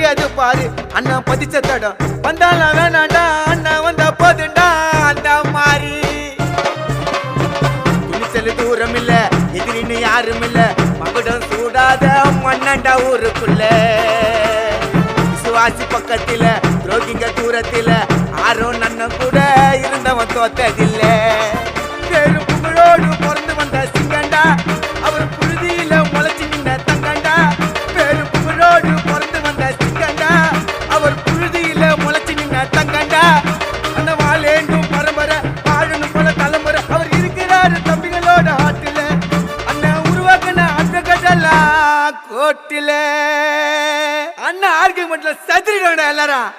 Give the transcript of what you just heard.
தெரியாது பாரு அண்ணன் பதிச்ச தடம் வந்தாலும் வேணாண்டா அண்ணன் வந்தா போதுண்டா அந்த மாதிரி துணிச்சல் தூரம் இல்ல எதிரின்னு யாரும் இல்ல மகுடம் சூடாத மண்ணண்டா ஊருக்குள்ள விசுவாசி பக்கத்தில துரோகிங்க தூரத்தில ஆரோன் அண்ணன் கூட இருந்தவன் தோத்ததில்ல பேரும் புகழோடு பிறந்து வந்த சிங்கண்டா அவர் புழுதியில முளைச்சு நின்ன தங்கண்டா பேரும் புகழோடு பிறந்து வந்த சிங்கண்டா அவர் புழுதியில முளைச்சு நின்ன தங்கண்டா அந்த வாழேண்டும் பரம்பரை வாழணும் போல தலைமுறை அவர் இருக்கிறாரு தம்பிகளோட ஆட்டில அண்ணன் உருவாக்குன அந்த கட்டெல்லாம் கோட்டில அண்ணன் ஆர்கியூமெண்ட்ல சதுரிடா எல்லாரும்